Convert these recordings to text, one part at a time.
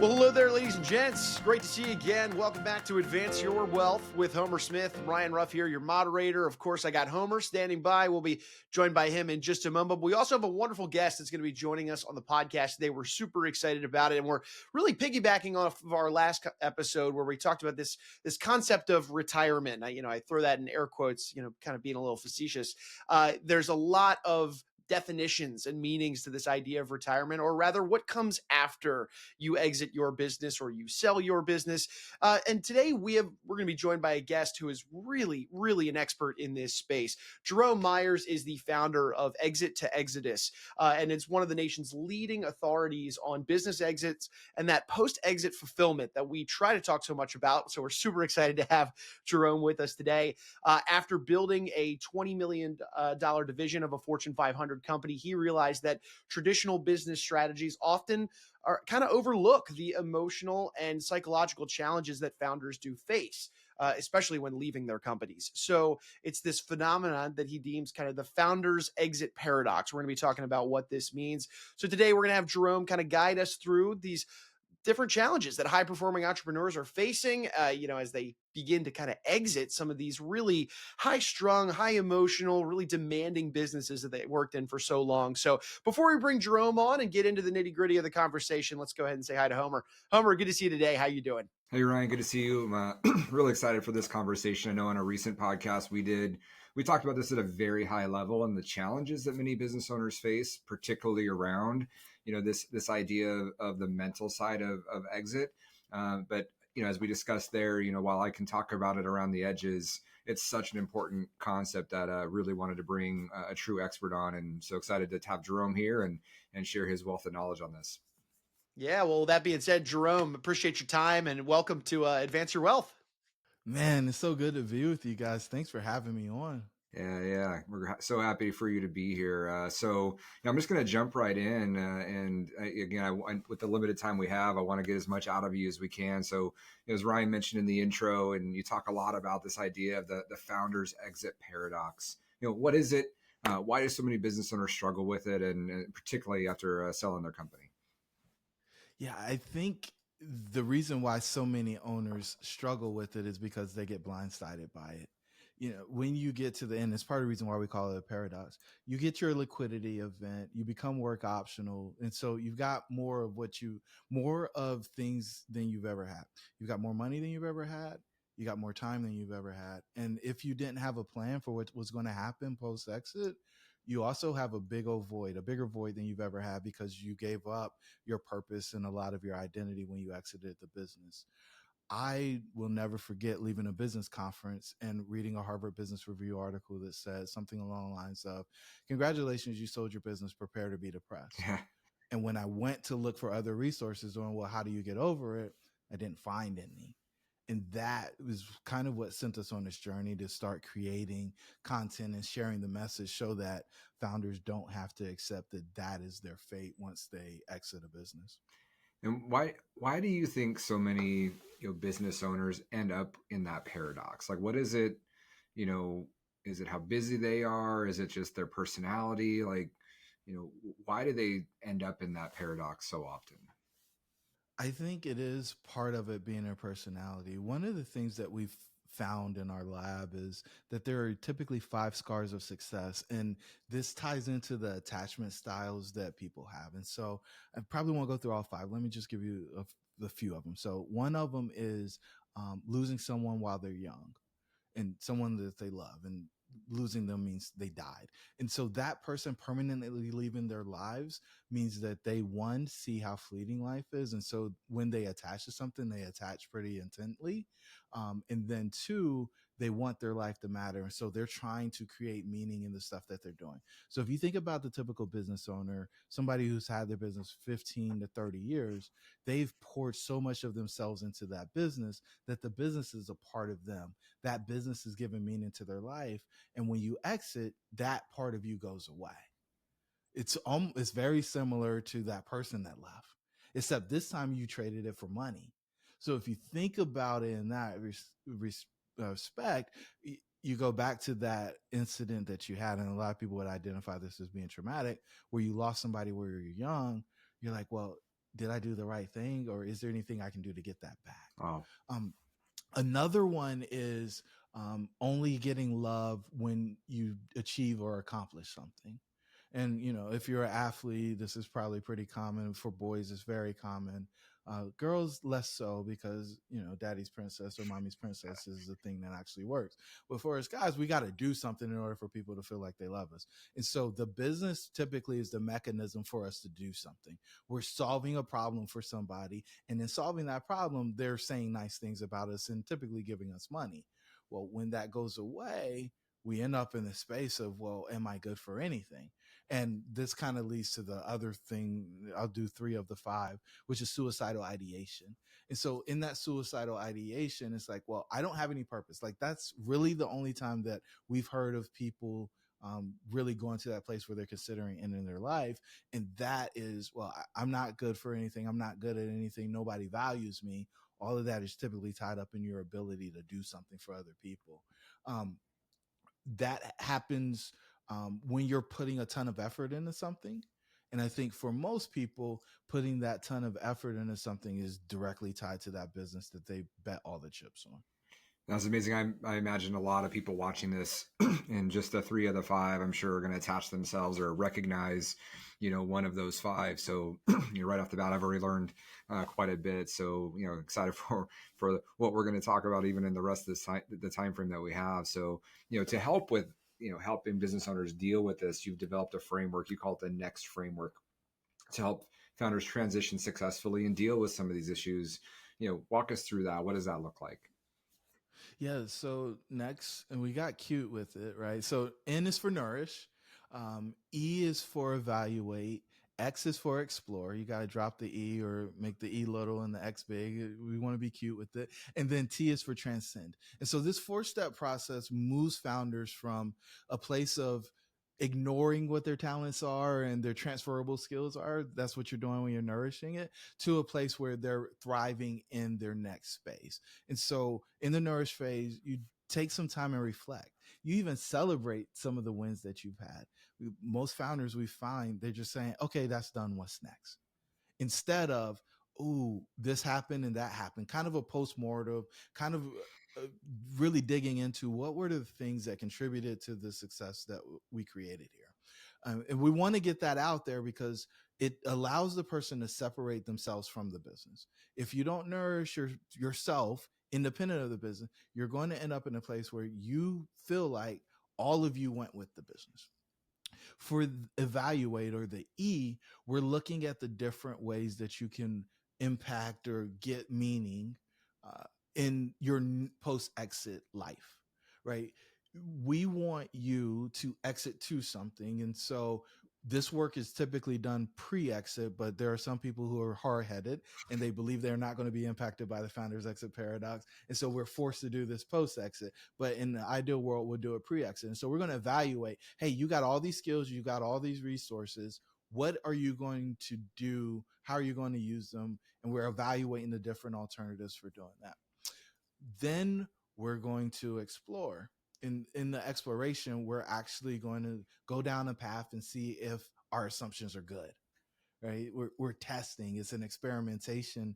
Well, hello there, ladies and gents. Great to see you again. Welcome back to Advance Your Wealth with Homer Smith. Ryan Ruff here, your moderator. Of course, I got Homer standing by. We'll be joined by him in just a moment. But we also have a wonderful guest that's going to be joining us on the podcast today. We're super excited about it, and we're really piggybacking off of our last episode where we talked about this concept of retirement. I throw that in air quotes, kind of being a little facetious. There's a lot of definitions and meanings to this idea of retirement, or rather what comes after you exit your business or you sell your business. And today we're going to be joined by a guest who is really, really an expert in this space. Jerome Myers is the founder of Exit to Exodus, and it's one of the nation's leading authorities on business exits and that post-exit fulfillment that we try to talk so much about. So we're super excited to have Jerome with us today. After building a $20 million division of a Fortune 500 company, he realized that traditional business strategies often are kind of overlook the emotional and psychological challenges that founders do face, especially when leaving their companies. So it's this phenomenon that he deems kind of the founder's exit paradox. We're going to be talking about what this means. So today we're going to have Jerome kind of guide us through these different challenges that high performing entrepreneurs are facing, as they begin to kind of exit some of these really high strung, high emotional, really demanding businesses that they worked in for so long. So before we bring Jerome on and get into the nitty gritty of the conversation, let's go ahead and say hi to Homer. Homer, good to see you today. How you doing? Hey, Ryan, good to see you. I'm really excited for this conversation. I know on a recent podcast we talked about this at a very high level and the challenges that many business owners face, particularly around, this idea of the mental side of exit. But as we discussed there, while I can talk about it around the edges, it's such an important concept that I really wanted to bring a true expert on. And so excited to have Jerome here and share his wealth of knowledge on this. Yeah, well, that being said, Jerome, appreciate your time and welcome to Advance Your Wealth. Man, it's so good to be with you guys. Thanks for having me on. Yeah. We're so happy for you to be here. So I'm just going to jump right in. Again, with the limited time we have, I want to get as much out of you as we can. So as Ryan mentioned in the intro, and you talk a lot about this idea of the founder's exit paradox. What is it? Why do so many business owners struggle with it? And particularly after selling their company? Yeah, I think the reason why so many owners struggle with it is because they get blindsided by it. When you get to the end, it's part of the reason why we call it a paradox. You get your liquidity event, you become work optional. And so you've got more of things than you've ever had. You've got more money than you've ever had. You got more time than you've ever had. And if you didn't have a plan for what was going to happen post exit, you also have a bigger void than you've ever had because you gave up your purpose and a lot of your identity when you exited the business. I will never forget leaving a business conference and reading a Harvard Business Review article that said something along the lines of, "Congratulations, you sold your business, prepare to be depressed." Yeah. And when I went to look for other resources on, well, how do you get over it? I didn't find any. And that was kind of what sent us on this journey to start creating content and sharing the message so that founders don't have to accept that is their fate once they exit a business. And why do you think so many business owners end up in that paradox? Like, what is it? Is it how busy they are? Is it just their personality? Like, why do they end up in that paradox so often? I think it is part of it being their personality. One of the things that we've found in our lab is that there are typically 5 scars of success, and this ties into the attachment styles that people have. And so I probably won't go through all 5. Let me just give you a few of them. So one of them is losing someone while they're young and someone that they love, and losing them means they died. And so that person permanently leaving their lives means that they, one, see how fleeting life is. And so when they attach to something, they attach pretty intently. And then 2, they want their life to matter. And so they're trying to create meaning in the stuff that they're doing. So if you think about the typical business owner, somebody who's had their business 15 to 30 years, they've poured so much of themselves into that business that the business is a part of them. That business is giving meaning to their life. And when you exit, that part of you goes away. It's very similar to that person that left, except this time you traded it for money. So if you think about it in that respect, you go back to that incident that you had, and a lot of people would identify this as being traumatic, where you lost somebody where you're young. You're like, well, did I do the right thing, or is there anything I can do to get that back? Wow. Um, Another one is only getting love when you achieve or accomplish something. And, you know, if you're an athlete, this is probably pretty common. For boys, it's very common. Girls, less so, because, you know, daddy's princess or mommy's princess is the thing that actually works. But for us guys, we got to do something in order for people to feel like they love us. And so the business typically is the mechanism for us to do something. We're solving a problem for somebody. And in solving that problem, they're saying nice things about us and typically giving us money. Well, when that goes away, we end up in the space of, well, am I good for anything? And this kind of leads to the other thing. I'll do 3 of the 5, which is suicidal ideation. And so in that suicidal ideation, it's like, well, I don't have any purpose. Like, that's really the only time that we've heard of people really going to that place where they're considering ending their life. And that is, well, I'm not good for anything. I'm not good at anything. Nobody values me. All of that is typically tied up in your ability to do something for other people. That happens when you're putting a ton of effort into something. And I think for most people, putting that ton of effort into something is directly tied to that business that they bet all the chips on. That's amazing. I imagine a lot of people watching this and just the 3 of the 5, I'm sure, are going to attach themselves or recognize, one of those 5. So right off the bat, I've already learned quite a bit. So, excited for what we're going to talk about even in the rest of this time, the time frame that we have. So, to help with, helping business owners deal with this, you've developed a framework. You call it the N.E.X.T framework to help founders transition successfully and deal with some of these issues. Walk us through that. What does that look like? Yeah. So next, and we got cute with it, right? So N is for nourish. E is for evaluate. X is for explore. You got to drop the E or make the E little and the X big. We want to be cute with it. And then T is for transcend. And so this 4-step process moves founders from a place of ignoring what their talents are and their transferable skills are. That's what you're doing when you're nourishing it, to a place where they're thriving in their next space. And so in the nourish phase, you take some time and reflect. You even celebrate some of the wins that you've had. Most founders, we find, they're just saying, okay, that's done. What's next? Instead of, ooh, this happened and that happened, kind of a postmortem, kind of really digging into what were the things that contributed to the success that we created here. And we want to get that out there because it allows the person to separate themselves from the business. If you don't nourish yourself independent of the business, you're going to end up in a place where you feel like all of you went with the business. For evaluate, or the E, we're looking at the different ways that you can impact or get meaning in your post-exit life, right? We want you to exit to something. And so this work is typically done pre-exit, but there are some people who are hard-headed and they believe they're not going to be impacted by the founder's exit paradox. And so we're forced to do this post-exit. But in the ideal world, we'll do it pre-exit. And so we're going to evaluate, hey, you got all these skills, you got all these resources. What are you going to do? How are you going to use them? And we're evaluating the different alternatives for doing that. Then we're going to explore. In the exploration, we're actually going to go down a path and see if our assumptions are good, right? We're testing. It's an experimentation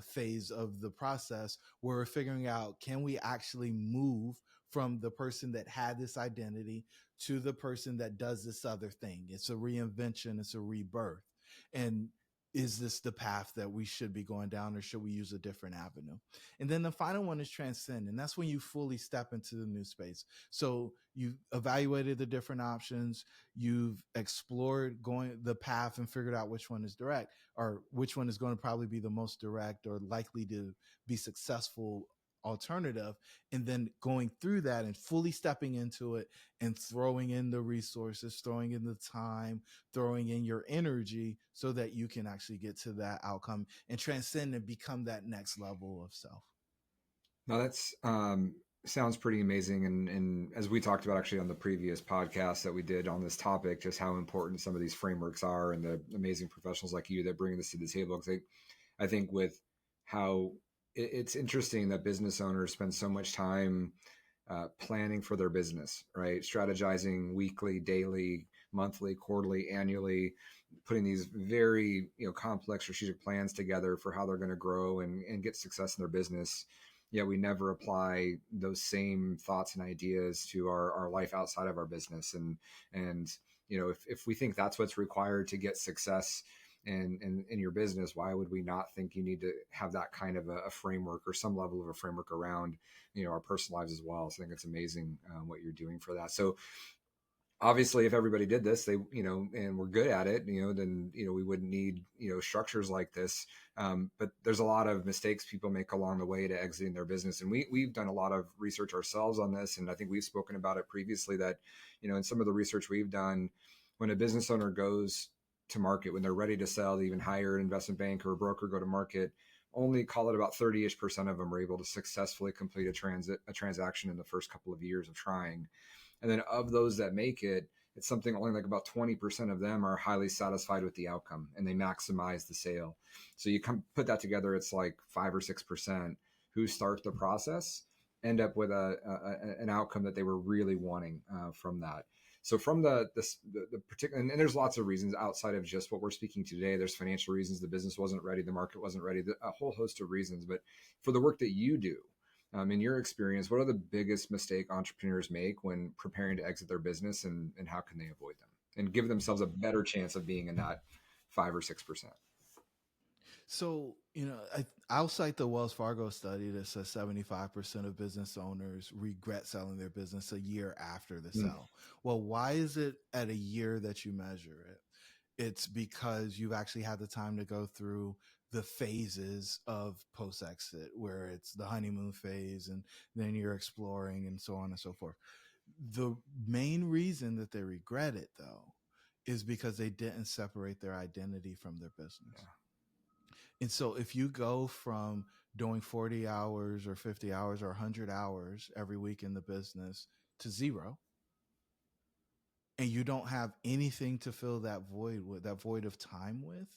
phase of the process where we're figuring out, can we actually move from the person that had this identity to the person that does this other thing? It's a reinvention. It's a rebirth. And is this the path that we should be going down, or should we use a different avenue? And then the final one is transcend. And that's when you fully step into the new space. So you've evaluated the different options. You've explored going the path and figured out which one is direct, or which one is going to probably be the most direct or likely to be successful alternative, and then going through that and fully stepping into it and throwing in the resources, throwing in the time, throwing in your energy so that you can actually get to that outcome and transcend and become that next level of self. Now that's sounds pretty amazing. And as we talked about actually on the previous podcast that we did on this topic, just how important some of these frameworks are and the amazing professionals like you that bring this to the table. Because I think with how it's interesting that business owners spend so much time planning for their business, right? Strategizing weekly, daily, monthly, quarterly, annually, putting these very complex strategic plans together for how they're going to grow and get success in their business. Yet we never apply those same thoughts and ideas to our life outside of our business. And if we think that's what's required to get success in your business, why would we not think you need to have that kind of a framework or some level of a framework around our personal lives as well? So I think it's amazing what you're doing for that. So obviously, if everybody did this, they and we're good at it, then we wouldn't need structures like this. But there's a lot of mistakes people make along the way to exiting their business, and we've done a lot of research ourselves on this, and I think we've spoken about it previously that in some of the research we've done, when a business owner goes to market, when they're ready to sell, they even hire an investment bank or a broker, go to market, only call it about 30-ish% of them are able to successfully complete a transaction in the first couple of years of trying. And then of those that make it, it's something only like about 20% of them are highly satisfied with the outcome and they maximize the sale. So you put that together, it's like 5 or 6% who start the process end up with an outcome that they were really wanting from that. So from the particular, and there's lots of reasons outside of just what we're speaking to today. There's financial reasons, the business wasn't ready, the market wasn't ready, a whole host of reasons. But for the work that you do, in your experience, what are the biggest mistake entrepreneurs make when preparing to exit their business, and how can they avoid them and give themselves a better chance of being in that 5 or 6%? So, I'll cite the Wells Fargo study that says 75% of business owners regret selling their business a year after the sell. Well, why is it at a year that you measure it? It's because you've actually had the time to go through the phases of post exit, where it's the honeymoon phase and then you're exploring and so on and so forth. The main reason that they regret it, though, is because they didn't separate their identity from their business. Yeah. And so if you go from doing 40 hours or 50 hours or 100 hours every week in the business to zero, and you don't have anything to fill that void of time with,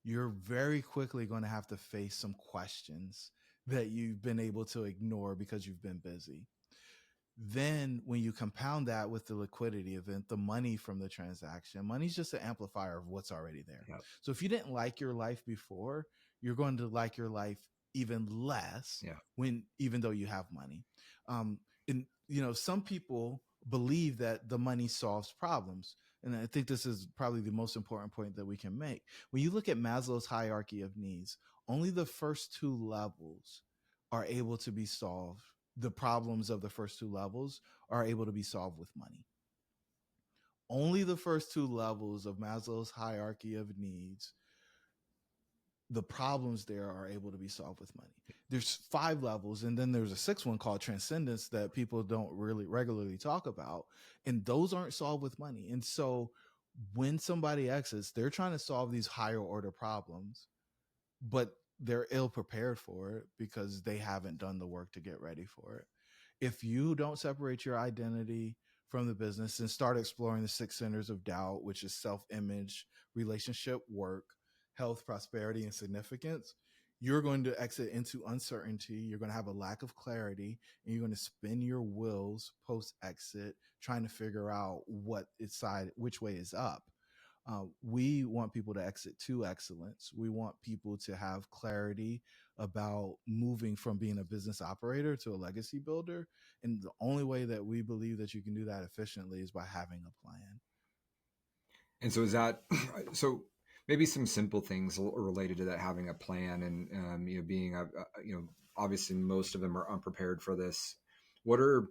you're very quickly going to have to face some questions that you've been able to ignore because you've been busy. Then when you compound that with the liquidity event, the money from the transaction, money's just an amplifier of what's already there. Yep. So if you didn't like your life before, you're going to like your life even less even though you have money. And some people believe that the money solves problems. And I think this is probably the most important point that we can make. When you look at Maslow's hierarchy of needs, only the first two levels are able to be solved. The problems of the first two levels are able to be solved with money. Only the first two levels of Maslow's hierarchy of needs, the problems there are able to be solved with money. There's 5 levels, and then there's a 6th one called transcendence that people don't really regularly talk about, and those aren't solved with money. And so when somebody exits, they're trying to solve these higher order problems, but they're ill prepared for it because they haven't done the work to get ready for it. If you don't separate your identity from the business and start exploring the 6 centers of doubt, which is self-image, relationship, work, health, prosperity, and significance, you're going to exit into uncertainty. You're going to have a lack of clarity, and you're going to spin your wheels post-exit trying to figure out which way is up. We want people to exit to excellence. We want people to have clarity about moving from being a business operator to a legacy builder. And the only way that we believe that you can do that efficiently is by having a plan. And so is that, so maybe some simple things related to that, having a plan and, being, obviously most of them are unprepared for this. What are,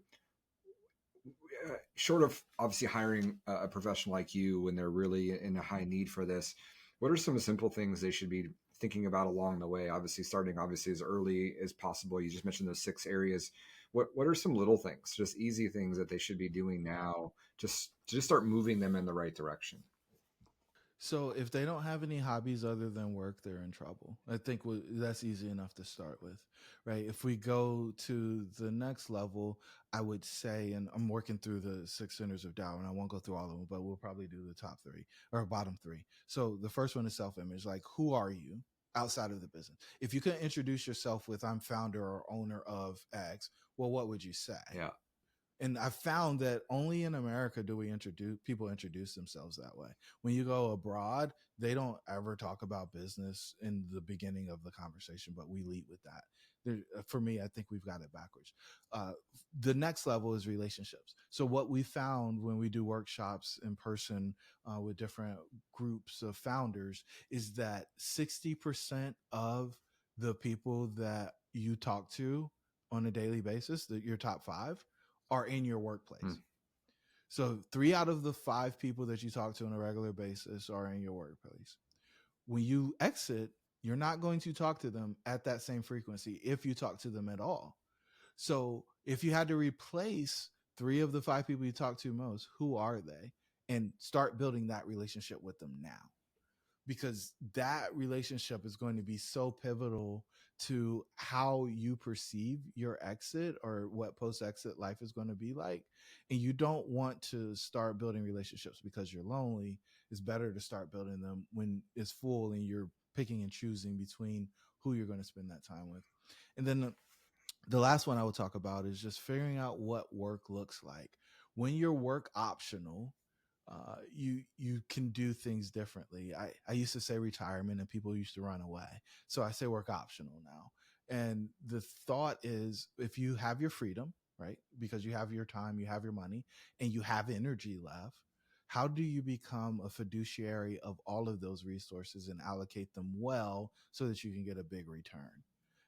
short of obviously hiring a professional like you when they're really in a high need for this, what are some simple things they should be thinking about along the way? Starting as early as possible. You just mentioned those 6 areas. What are some little things, just easy things that they should be doing now just to just start moving them in the right direction? So if they don't have any hobbies other than work, they're in trouble. I think that's easy enough to start with, right? If we go to the next level, I would say, and I'm working through the 6 centers of doubt, and I won't go through all of them, but we'll probably do the top 3 or bottom 3. So the first one is self-image. Like, who are you? outside of the business. If you could introduce yourself with I'm founder or owner of X, well, what would you say? Yeah. And I found that only in America do we introduce themselves that way. When you go abroad, they don't ever talk about business in the beginning of the conversation, but we lead with that. For me, I think we've got it backwards. The next level is relationships. So what we found when we do workshops in person with different groups of founders is that 60% of the people that you talk to on a daily basis, your top 5, are in your workplace. So 3 out of the 5 people that you talk to on a regular basis are in your workplace. When you exit, you're not going to talk to them at that same frequency if you talk to them at all. So if you had to replace 3 of the 5 people you talk to most, who are they? And start building that relationship with them now. Because that relationship is going to be so pivotal to how you perceive your exit or what post-exit life is going to be like. And you don't want to start building relationships because you're lonely. It's better to start building them when it's full and you're picking and choosing between who you're going to spend that time with. And then the last one I would talk about is just figuring out what work looks like. When you're work optional, you can do things differently. I used to say retirement and people used to run away. So I say work optional now. And the thought is if you have your freedom, right? Because you have your time, you have your money, and you have energy left, how do you become a fiduciary of all of those resources and allocate them well so that you can get a big return?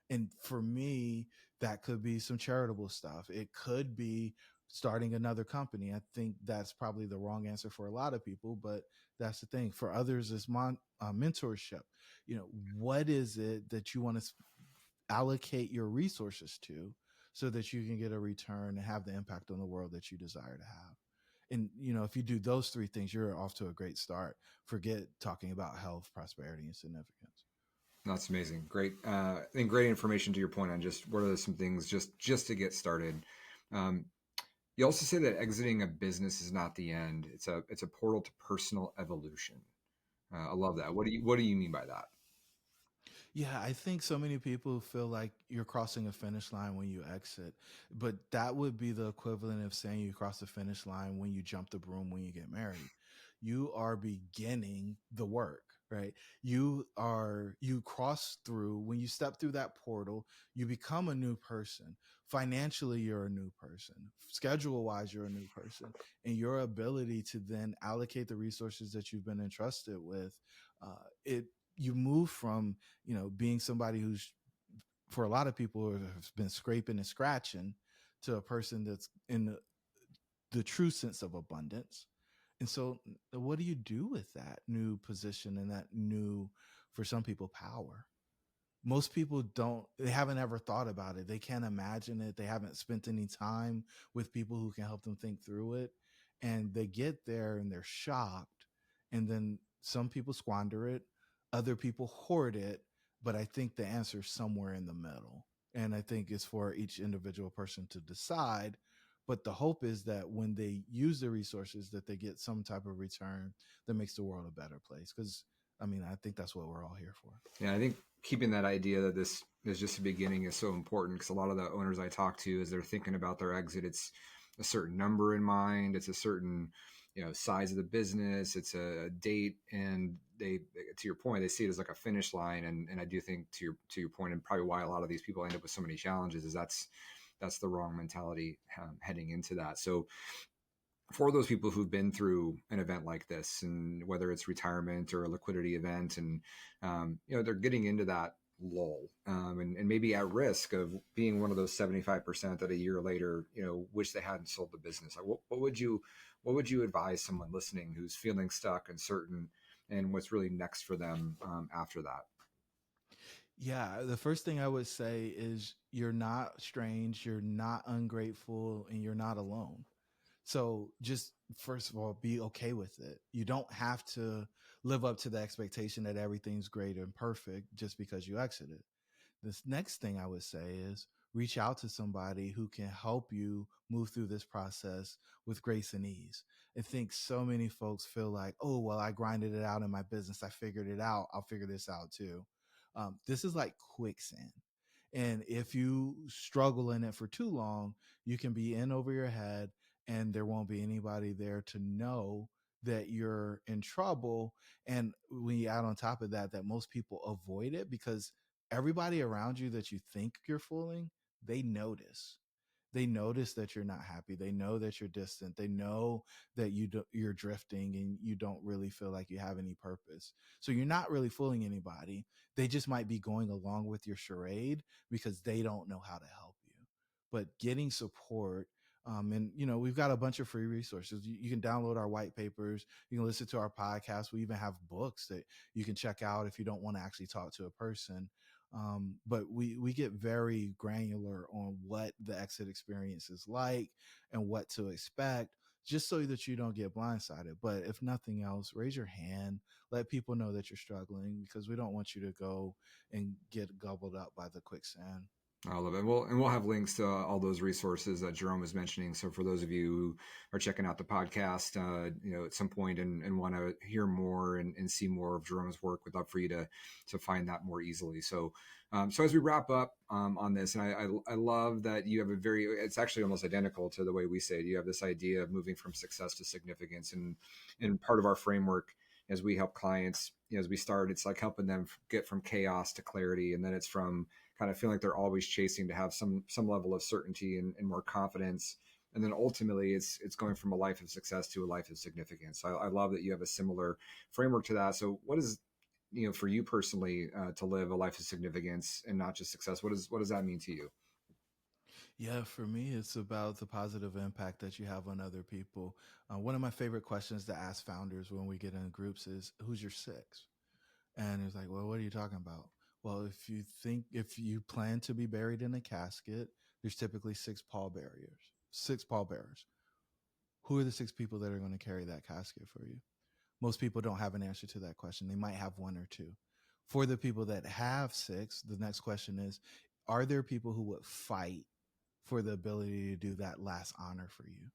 And for me, that could be some charitable stuff. It could be starting another company. I think that's probably the wrong answer for a lot of people, but that's the thing. For others, it's mentorship. What is it that you want to allocate your resources to so that you can get a return and have the impact on the world that you desire to have? And, if you do those 3 things, you're off to a great start. Forget talking about health, prosperity, and significance. That's amazing. Great. And great information to your point on just what are some things just to get started. You also say that exiting a business is not the end. It's a portal to personal evolution. I love that. What do you mean by that? Yeah, I think so many people feel like you're crossing a finish line when you exit, but that would be the equivalent of saying you cross the finish line when you jump the broom when you get married. You are beginning the work, right? You cross through when you step through that portal, you become a new person. Financially, you're a new person. Schedule wise, you're a new person. And your ability to then allocate the resources that you've been entrusted with, it you move from being somebody who's, for a lot of people, has been scraping and scratching to a person that's in the true sense of abundance. And so what do you do with that new position and that new, for some people, power? Most people they haven't ever thought about it. They can't imagine it. They haven't spent any time with people who can help them think through it. And they get there and they're shocked. And then some people squander it. Other people hoard it. But I think the answer is somewhere in the middle. And I think it's for each individual person to decide. But the hope is that when they use the resources, that they get some type of return that makes the world a better place. Because I think that's what we're all here for. Yeah, I think keeping that idea that this is just a beginning is so important, because a lot of the owners I talk to, as they're thinking about their exit, it's a certain number in mind, it's a certain size of the business, it's a date, and they, to your point, they see it as like a finish line. And I do think to your point, and probably why a lot of these people end up with so many challenges, is that's the wrong mentality heading into that. So for those people who've been through an event like this, and whether it's retirement or a liquidity event, and they're getting into that lull, and maybe at risk of being one of those 75% that a year later wish they hadn't sold the business, what would you advise someone listening who's feeling stuck, uncertain, and what's really next for them after that? Yeah, the first thing I would say is you're not strange, you're not ungrateful, and you're not alone. So just first of all, be okay with it. You don't have to live up to the expectation that everything's great and perfect just because you exited. This next thing I would say is reach out to somebody who can help you move through this process with grace and ease. I think so many folks feel like, oh, well, I grinded it out in my business. I figured it out. I'll figure this out too. This is like quicksand. And if you struggle in it for too long, you can be in over your head and there won't be anybody there to know that you're in trouble. And when you add on top of that, that most people avoid it because everybody around you that you think you're fooling, they notice. They notice that you're not happy. They know that you're distant. They know that you're drifting and you don't really feel like you have any purpose. So you're not really fooling anybody. They just might be going along with your charade because they don't know how to help you. But getting support, and we've got a bunch of free resources. You can download our white papers. You can listen to our podcast. We even have books that you can check out if you don't want to actually talk to a person. But we get very granular on what the exit experience is like and what to expect, just so that you don't get blindsided. But if nothing else, raise your hand, let people know that you're struggling, because we don't want you to go and get gobbled up by the quicksand. I love it. We'll have links to all those resources that Jerome was mentioning. So for those of you who are checking out the podcast, at some point and want to hear more and see more of Jerome's work, we'd love for you to find that more easily. So as we wrap up on this, and I love that you have it's actually almost identical to the way we say it. You have this idea of moving from success to significance, and part of our framework as we help clients, as we start, it's like helping them get from chaos to clarity, and then it's from kind of feeling like they're always chasing to have some level of certainty and more confidence. And then ultimately it's going from a life of success to a life of significance. So I love that you have a similar framework to that. So what is, for you personally, to live a life of significance and not just success? What does that mean to you? Yeah, for me, it's about the positive impact that you have on other people. One of my favorite questions to ask founders when we get in groups is, who's your six? And it's like, well, what are you talking about? Well, if you plan to be buried in a casket, there's typically six pallbearers. Who are the six people that are going to carry that casket for you? Most people don't have an answer to that question. They might have one or two. For the people that have six, the next question is, are there people who would fight for the ability to do that last honor for you?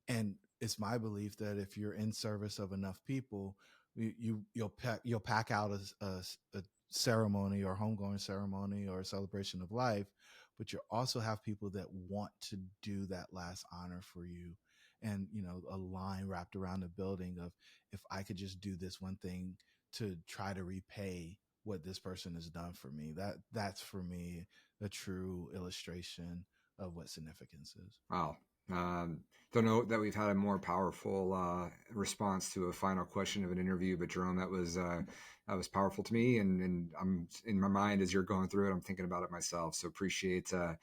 And it's my belief that if you're in service of enough people, you'll pack out a ceremony or homegoing ceremony or a celebration of life, but you also have people that want to do that last honor for you. And a line wrapped around the building of, if I could just do this one thing to try to repay what this person has done for me, that's for me a true illustration of what significance is. Wow. Don't know that we've had a more powerful response to a final question of an interview, but Jerome, that was powerful to me, and I'm in my mind as you're going through it, I'm thinking about it myself. So appreciate that.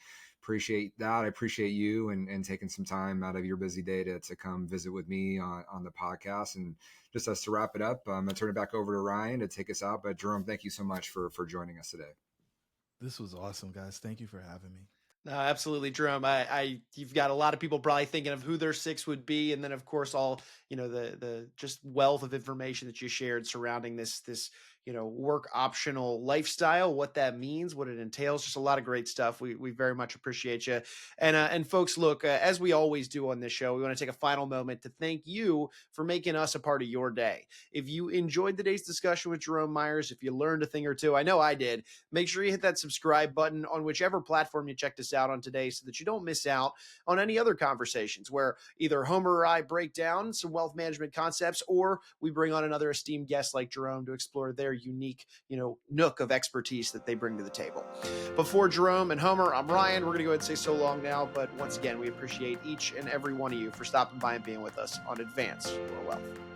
I appreciate you and taking some time out of your busy day to come visit with me on the podcast. And just us to wrap it up, I'm gonna turn it back over to Ryan to take us out. But Jerome, thank you so much for joining us today. This was awesome, guys. Thank you for having me. No, absolutely, Jerome. You've got a lot of people probably thinking of who their six would be, and then of course all the just wealth of information that you shared surrounding this work optional lifestyle, what that means, what it entails. Just a lot of great stuff. We very much appreciate you, and folks, look, as we always do on this show, we want to take a final moment to thank you for making us a part of your day. If you enjoyed today's discussion with Jerome Myers, if you learned a thing or two, I know I did. Make sure you hit that subscribe button on whichever platform you checked us out on today, so that you don't miss out on any other conversations where either Homer or I break down some wealth management concepts, or we bring on another esteemed guest like Jerome to explore their unique, nook of expertise that they bring to the table. Before Jerome and Homer, I'm Ryan. We're going to go ahead and say so long now, but once again, we appreciate each and every one of you for stopping by and being with us on Advance Your Wealth.